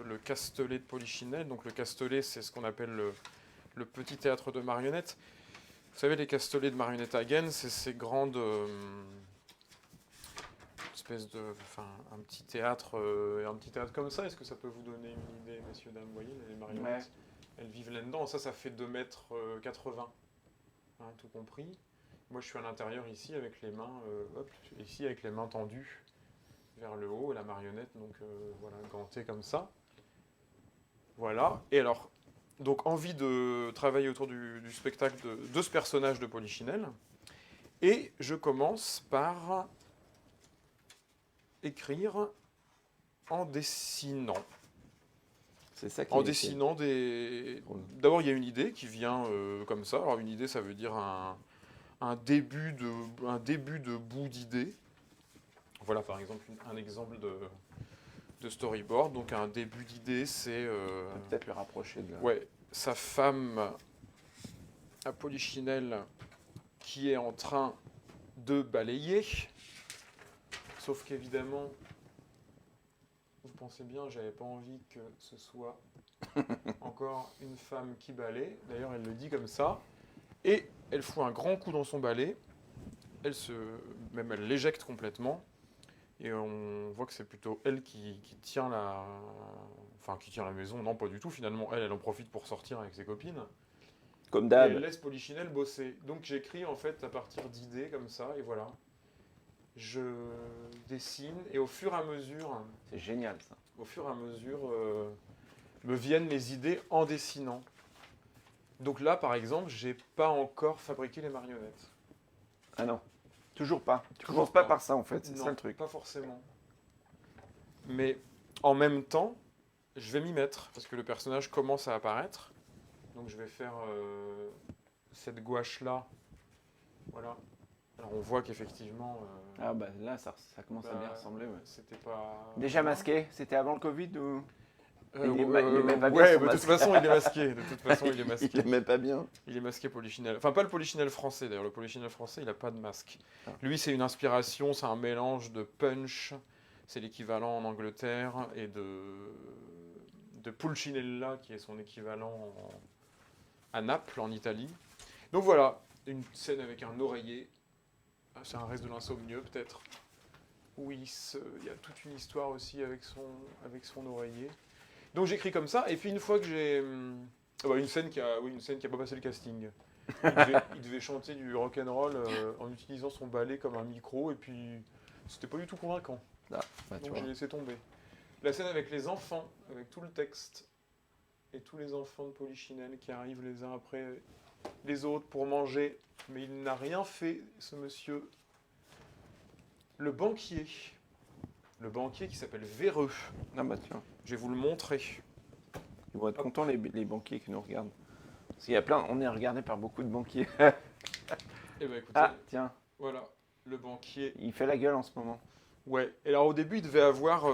le Castelet de Polichinelle. Donc le Castelet, c'est ce qu'on appelle le petit théâtre de marionnettes. Vous savez, les Castelets de marionnettes à gaine, c'est ces grandes espèces de, enfin, un petit théâtre comme ça. Est-ce que ça peut vous donner une idée, messieurs dames? Vous voyez, les marionnettes, elles vivent là-dedans. Ça fait 2,80 m, hein, tout compris. Moi, je suis à l'intérieur ici avec les mains, ici avec les mains tendues vers le haut, et la marionnette, donc voilà, gantée comme ça. Voilà. Et alors, donc envie de travailler autour du spectacle de ce personnage de Polichinelle. Et je commence par écrire en dessinant. C'est ça qui En est- dessinant des... Drôle. D'abord, il y a une idée qui vient comme ça. Alors, une idée, ça veut dire un début de bout d'idée. Voilà, par exemple, un exemple de storyboard. Donc, un début d'idée, c'est... On va peut-être le rapprocher de là. ouais, sa femme à Polichinelle qui est en train de balayer. Sauf qu'évidemment, vous pensez bien, j'avais pas envie que ce soit encore une femme qui balaye. D'ailleurs, elle le dit comme ça. Et elle fout un grand coup dans son balai. Même elle l'éjecte complètement. Et on voit que c'est plutôt elle qui tient qui tient la maison. Non, pas du tout. Finalement, elle en profite pour sortir avec ses copines. Comme Et d'hab. elle laisse Polichinelle bosser. Donc j'écris en fait à partir d'idées comme ça. Et voilà. Je dessine. Et au fur et à mesure, C'est génial ça. me viennent les idées en dessinant. Donc là, par exemple, j'ai pas encore fabriqué les marionnettes. Ah non. Toujours pas. Tu Toujours commences pas pas. par ça en fait, c'est Non, ça le truc. pas forcément. Mais en même temps, je vais m'y mettre parce que le personnage commence à apparaître. Donc je vais faire cette gouache-là. Voilà. Alors on voit qu'effectivement, Ah bah là ça commence à bien bah, ressembler. Ouais. c'était pas... Déjà masqué, c'était avant le Covid ou il aimait pas bien ouais, son mais de toute masque. façon, il est masqué. De toute façon, il est masqué. Il aimait pas bien. Il est masqué Polichinelle. Enfin, pas le Polichinelle français, d'ailleurs. Le Polichinelle français, il n'a pas de masque. Ah. Lui, c'est une inspiration, c'est un mélange de punch, c'est l'équivalent en Angleterre, et de Pulcinella, qui est son équivalent à Naples, en Italie. Donc voilà, une scène avec un oreiller. Ah, c'est un reste de l'insomnieux, peut-être. Oui, il y a toute une histoire aussi avec son oreiller. Donc j'écris comme ça, et puis une fois que j'ai... une scène qui a pas passé le casting. Il devait chanter du rock'n'roll en utilisant son balai comme un micro, et puis c'était pas du tout convaincant. Ah, bah, tu Donc vois. j'ai laissé tomber. La scène avec les enfants, avec tout le texte, et tous les enfants de Polichinelle qui arrivent les uns après les autres pour manger. Mais il n'a rien fait, ce monsieur. Le banquier. Le banquier qui s'appelle Véreux. Ah bah tiens, Je vais vous le montrer. ils vont être contents les banquiers qui nous regardent. Parce qu'il y a plein, on est regardé par beaucoup de banquiers. Eh ben écoutez, Ah tiens, voilà, le banquier. il fait la gueule en ce moment. Ouais, et alors au début, il devait avoir...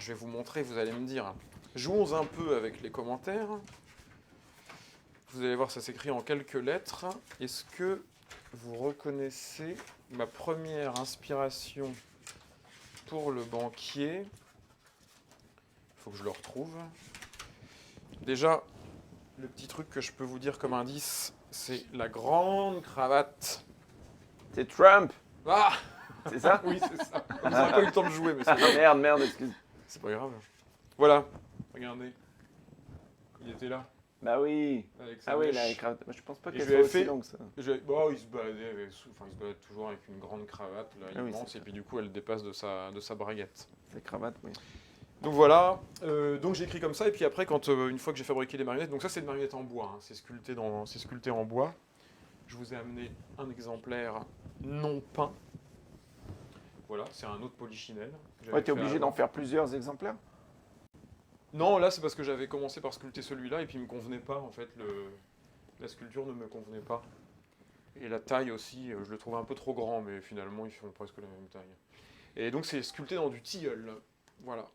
je vais vous montrer, vous allez me dire. Jouons un peu avec les commentaires. Vous allez voir, ça s'écrit en quelques lettres. Est-ce que vous reconnaissez ma première inspiration pour le banquier? Il faut que je le retrouve. Déjà, le petit truc que je peux vous dire comme indice, c'est la grande cravate. C'est Trump, Ah c'est ça? oui, c'est ça. Vous n'avez pas eu le temps de jouer, mais c'est Ah, pas merde, excuse. C'est pas grave. Voilà, regardez. Il était là. Bah oui. Avec sa Ah oui, mèche. là, les cravates. Moi, je pense pas Et qu'elle je lui ai soit aussi fait- longue ça. Bon, il se baladait, il se balade toujours avec une grande cravate là, Ah oui, immense, c'est et puis du coup elle dépasse de sa braguette. Ces cravates, oui. Donc voilà, donc j'ai écrit comme ça, et puis après, une fois que j'ai fabriqué les marionnettes, donc ça c'est une marionnette en bois, hein, c'est sculpté en bois. Je vous ai amené un exemplaire non peint. Voilà, c'est un autre Polichinelle. que j'avais Ouais, t'es fait obligé avant. d'en faire plusieurs exemplaires? Non, là c'est parce que j'avais commencé par sculpter celui-là, et puis il me convenait pas, en fait, la sculpture ne me convenait pas. Et la taille aussi, je le trouvais un peu trop grand, mais finalement ils font presque la même taille. Et donc c'est sculpté dans du tilleul. Voilà.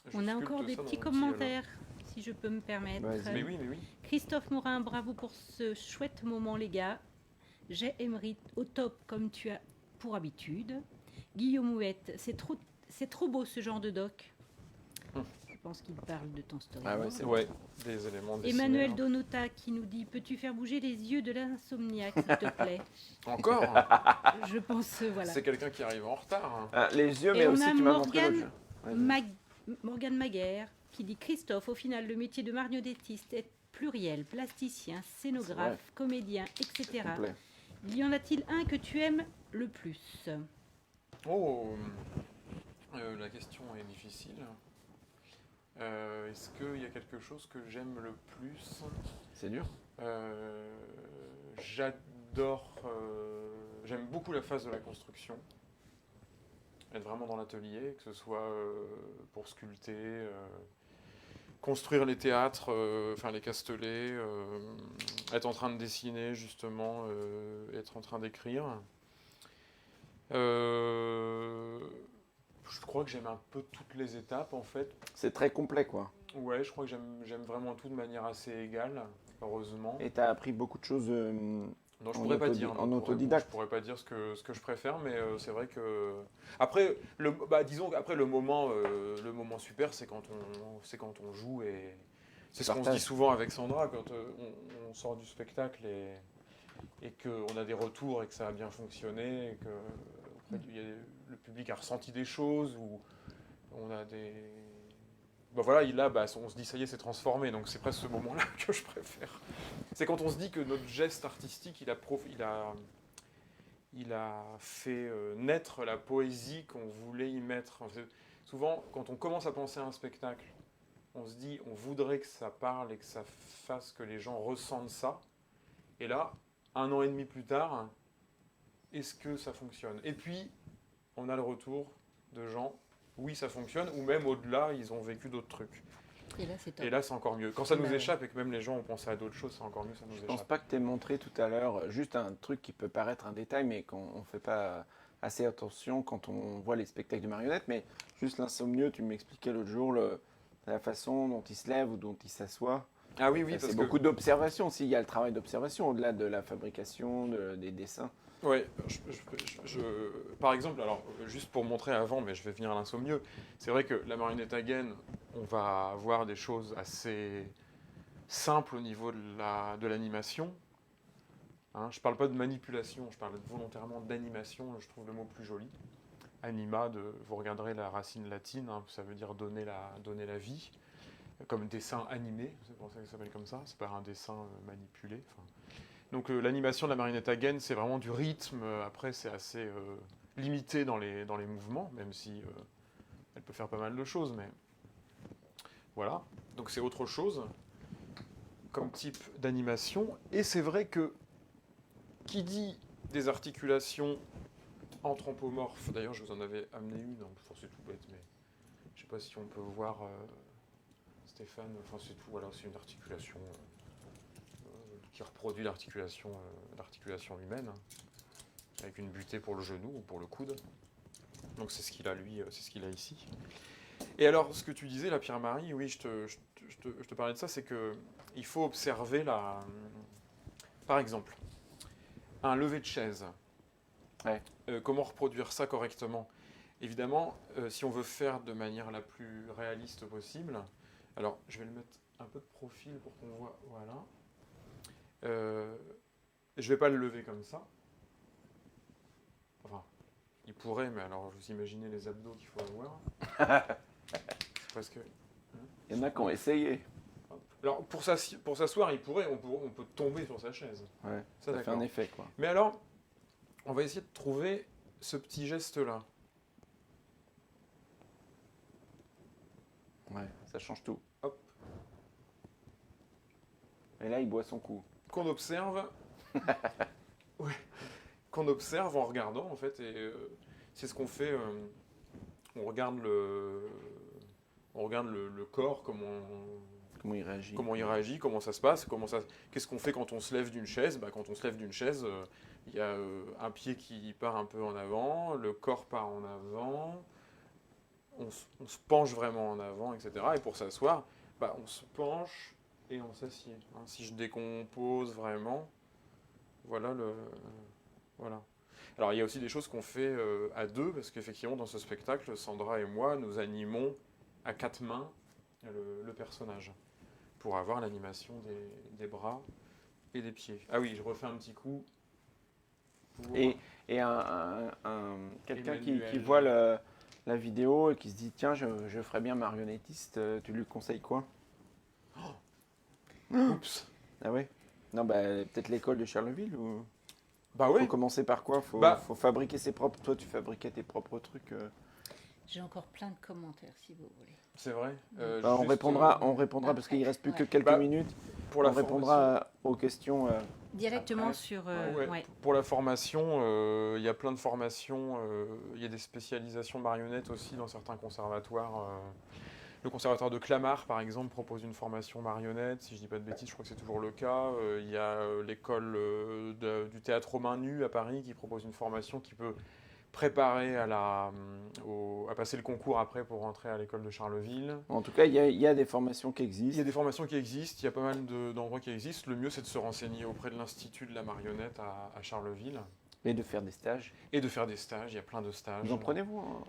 Je On a sculpte encore des ça dans petits mon tilleul. commentaires, si je peux me permettre. Vas-y. Mais oui, mais oui. Christophe Morin, bravo pour ce chouette moment, les gars. J'ai Emery au top, comme tu as pour habitude. Guillaume Houette, c'est trop beau ce genre de doc. Je pense qu'il parle de ton story. Ah ouais, c'est Ouais, des éléments dessinés. Emmanuel hein. Donota qui nous dit: peux-tu faire bouger les yeux de l'insomniaque, s'il te plaît? Encore Je pense, voilà. C'est quelqu'un qui arrive en retard. hein. Ah, les yeux, Et mais on aussi a tu m'as montré Morgane l'autre jeu. Vas-y. Morgane Maguère qui dit: Christophe, au final, le métier de marionnettiste est pluriel, plasticien, scénographe, comédien, etc. Complet. Y en a-t-il un que tu aimes le plus? Oh, la question est difficile. Est-ce qu'il y a quelque chose que j'aime le plus? C'est dur. J'aime beaucoup la phase de la construction. Être vraiment dans l'atelier, que ce soit pour sculpter, construire les théâtres, enfin les castelets, être en train de dessiner justement, être en train d'écrire. Je crois que j'aime un peu toutes les étapes en fait. C'est très complet, quoi. Ouais, je crois que j'aime vraiment tout de manière assez égale, heureusement. Et t'as appris beaucoup de choses. Non, je en pourrais pas dire. en non, autodidacte. Je pourrais pas dire ce que je préfère, mais c'est vrai que après disons qu'après le moment super, c'est quand on joue et c'est ce qu'on se Partage. dit souvent avec Sandra quand on sort du spectacle et qu'on a des retours et que ça a bien fonctionné et que le public a ressenti des choses ou on a des voilà, on se dit ça y est, c'est transformé, donc c'est presque ce moment-là que je préfère. C'est quand on se dit que notre geste artistique, il a fait naître la poésie qu'on voulait y mettre. Souvent, quand on commence à penser à un spectacle, on se dit, on voudrait que ça parle et que ça fasse que les gens ressentent ça. Et là, 1 an et demi plus tard, est-ce que ça fonctionne? Et puis, on a le retour de gens, oui, ça fonctionne, ou même au-delà, ils ont vécu d'autres trucs. Et là, c'est top. Et là, c'est encore mieux. Quand ça nous Bah ouais. échappe et que même les gens ont pensé à d'autres choses, c'est encore mieux, ça nous Je pense échappe. pas que t'aies montré tout à l'heure juste un truc qui peut paraître un détail, mais qu'on ne fait pas assez attention quand on voit les spectacles de marionnettes. Mais juste l'insomnieux, tu m'expliquais l'autre jour la façon dont il se lève ou dont il s'assoit. Ah oui, oui, Ça, parce c'est que... beaucoup d'observation. S'il y a le travail d'observation au-delà de la fabrication, des dessins. Ouais, par exemple, alors juste pour montrer avant, mais je vais venir à l'insomnieux, c'est vrai que la marionnette à gaine, on va avoir des choses assez simples au niveau de l'animation. Hein, je ne parle pas de manipulation, je parle volontairement d'animation, je trouve le mot plus joli. Anima, vous regarderez la racine latine, hein, ça veut dire donner la vie, comme dessin animé, c'est pour ça que ça s'appelle comme ça, c'est pas un dessin manipulé. Donc l'animation de la marionnette à gaine, c'est vraiment du rythme. Après, c'est assez limité dans les mouvements, même si elle peut faire pas mal de choses. Mais voilà, donc c'est autre chose. comme type d'animation. Et c'est vrai que qui dit des articulations anthropomorphes, d'ailleurs je vous en avais amené une, donc c'est tout bête, mais je ne sais pas si on peut voir Stéphane, enfin c'est tout, voilà, c'est une articulation qui reproduit l'articulation humaine, hein, avec une butée pour le genou ou pour le coude. Donc c'est ce qu'il a lui, c'est ce qu'il a ici. Et alors ce que tu disais, la Pierre-Marie, oui, je te parlais de ça, c'est qu'il faut observer par exemple, un lever de chaise. Ouais. Comment reproduire ça correctement? Évidemment, si on veut faire de manière la plus réaliste possible, alors je vais le mettre un peu de profil pour qu'on voit, voilà. Je ne vais pas le lever comme ça. Enfin, il pourrait, mais alors vous imaginez les abdos qu'il faut avoir. Parce que... Il y en a qui ont essayé. Alors pour s'asseoir, il pourrait, on peut tomber sur sa chaise. Ouais, Ça ça fait un effet, quoi. Mais alors, on va essayer de trouver ce petit geste-là. Ouais, ça change tout. Hop. Et là, il boit son coup. Qu'on observe, ouais, qu'on observe en regardant en fait, et c'est ce qu'on fait. On regarde le corps, comment il réagit, comment ça se passe, qu'est-ce qu'on fait quand on se lève d'une chaise. Quand on se lève d'une chaise, il y a un pied qui part un peu en avant, le corps part en avant, on se penche vraiment en avant, etc. Et pour s'asseoir, on se penche et on s'assied. Hein. Si je décompose vraiment, voilà. Alors il y a aussi des choses qu'on fait à deux, parce qu'effectivement dans ce spectacle, Sandra et moi, nous animons à 4 mains le personnage, pour avoir l'animation des bras et des pieds. Ah oui, je refais un petit coup. Et quelqu'un qui voit la vidéo et qui se dit tiens, je ferais bien marionnettiste, tu lui conseilles quoi? Oups. Ah ouais? Non, peut-être l'école de Charleville ou... Bah oui. Faut commencer par quoi? Faut fabriquer ses propres... Toi, tu fabriquais tes propres trucs. J'ai encore plein de commentaires si vous voulez. C'est vrai. On répondra parce qu'il ne reste plus que quelques minutes. On répondra aux questions. Directement après. sur... Ouais. Pour la formation, il y a plein de formations. Il y a des spécialisations marionnettes aussi dans certains conservatoires. Le conservatoire de Clamart, par exemple, propose une formation marionnette. Si je ne dis pas de bêtises, je crois que c'est toujours le cas. Il y a l'école du théâtre aux mains nues à Paris qui propose une formation qui peut préparer à passer le concours après pour rentrer à l'école de Charleville. En tout cas, il y a des formations qui existent. Il y a des formations qui existent, il y a pas mal d'endroits qui existent. Le mieux, c'est de se renseigner auprès de l'Institut de la marionnette à Charleville. Et de faire des stages. Il y a plein de stages. Vous en prenez-vous en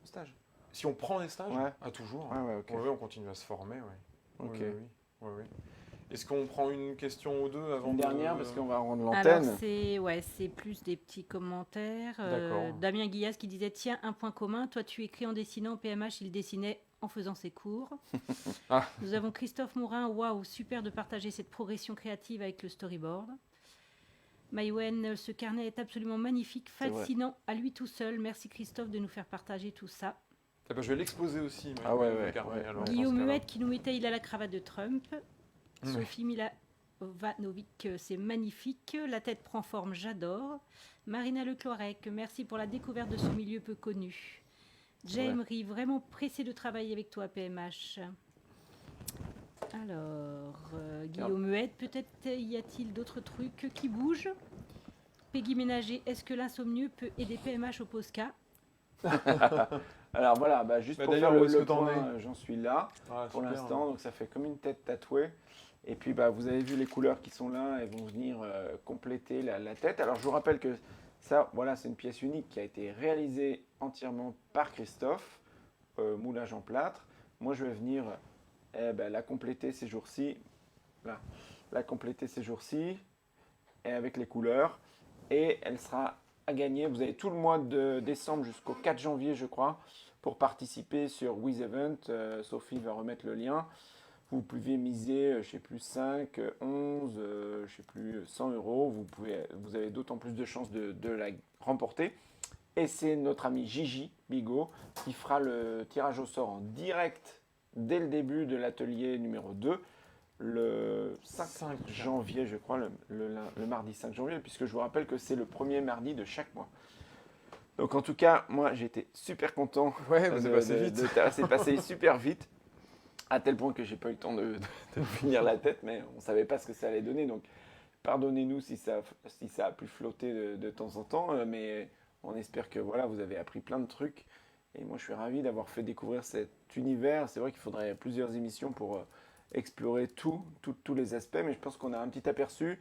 stage? Si on prend des stages? Ouais. Ah, toujours. Ouais, okay. On continue à se former, ouais. Ok. Oui. Est-ce qu'on prend une question ou deux avant? Une dernière, parce qu'on va rendre l'antenne. Alors, c'est plus des petits commentaires. Damien Guillas qui disait tiens, un point commun, toi tu écris en dessinant, PMH il dessinait en faisant ses cours. Ah. Nous avons Christophe Mourin, waouh, super de partager cette progression créative avec le storyboard. Maïwen, ce carnet est absolument magnifique, fascinant à lui tout seul. Merci Christophe de nous faire partager tout ça. Je vais l'exposer aussi. Ouais. Guillaume Muette qui nous mettait il a la cravate de Trump. Sophie Milavanovic, c'est magnifique. La tête prend forme, j'adore. Marina Leclorec, merci pour la découverte de ce milieu peu connu. J'aimerais vraiment pressé de travailler avec toi, PMH. Alors, Guillaume Muette, peut-être y a-t-il d'autres trucs qui bougent? Peggy Ménager, est-ce que l'insomnieux peut aider PMH au Posca? Alors voilà, juste pour faire le point, j'en suis là pour l'instant, donc ça fait comme une tête tatouée. Et puis vous avez vu les couleurs qui sont là, elles vont venir compléter la tête. Alors je vous rappelle que ça, voilà, c'est une pièce unique qui a été réalisée entièrement par Christophe, moulage en plâtre. Moi je vais venir la compléter ces jours-ci, et avec les couleurs, et elle sera à gagner. Vous avez tout le mois de décembre jusqu'au 4 janvier, je crois, pour participer sur WizEvent. Sophie va remettre le lien. Vous pouvez miser, je ne sais plus, 5, 11, je ne sais plus, 100 €. Vous avez d'autant plus de chances de la remporter. Et c'est notre ami Gigi Bigot qui fera le tirage au sort en direct dès le début de l'atelier numéro 2, le 5 5 janvier, je crois, le mardi 5 janvier, puisque je vous rappelle que c'est le premier mardi de chaque mois. Donc en tout cas, moi j'ai été super content. Ouais, c'est passé vite. C'est passé super vite, à tel point que j'ai pas eu le temps de finir la tête, mais on savait pas ce que ça allait donner. Donc pardonnez-nous si ça a pu flotter de temps en temps, mais on espère que voilà, vous avez appris plein de trucs. Et moi je suis ravi d'avoir fait découvrir cet univers. C'est vrai qu'il faudrait plusieurs émissions pour explorer tous les aspects, mais je pense qu'on a un petit aperçu.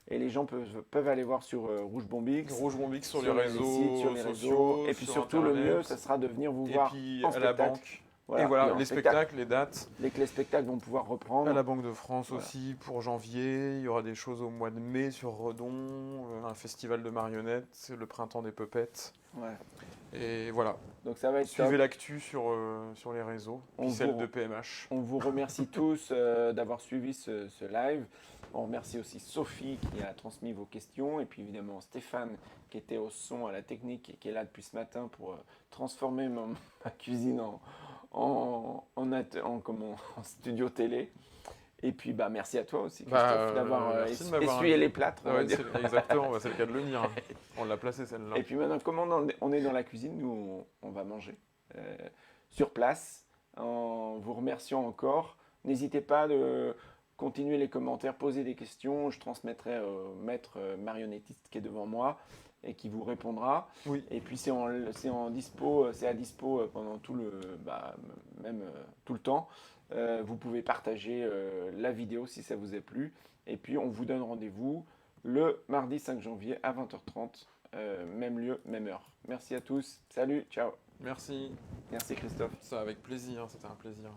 Et les gens peuvent aller voir sur Rouge Bombix. Rouge Bombix sur les sites, réseaux sur les sociaux. réseaux. Et puis sur surtout, Internet. le mieux, ça sera de venir vous voir Et puis en à la spectacle. banque. Voilà, Et voilà, en les spectacles, les dates. Dès que les spectacles vont pouvoir reprendre. À la Banque de France Voilà. aussi pour janvier. Il y aura des choses au mois de mai sur Redon. Un festival de marionnettes. C'est le printemps des puppets. Ouais. Et voilà. Donc ça va être Suivez top. l'actu sur les réseaux. Puis celle de PMH. On vous remercie tous d'avoir suivi ce live. On remercie aussi Sophie qui a transmis vos questions et puis évidemment Stéphane qui était au son, à la technique et qui est là depuis ce matin pour transformer ma cuisine en studio télé. Et puis merci à toi aussi Christophe d'avoir essuyé les plâtres. on va dire. Exactement, c'est le cas de le dire. On l'a placée celle-là. Et puis maintenant, comme on est dans la cuisine, nous on va manger sur place en vous remerciant encore. N'hésitez pas de continuer les commentaires, poser des questions. Je transmettrai au maître marionnettiste qui est devant moi et qui vous répondra. Oui. Et puis c'est à dispo pendant tout le temps. Vous pouvez partager la vidéo si ça vous a plu. Et puis on vous donne rendez-vous le mardi 5 janvier à 20h30. Même lieu, même heure. Merci à tous. Salut, ciao. Merci. Merci Christophe. Ça avec plaisir, c'était un plaisir.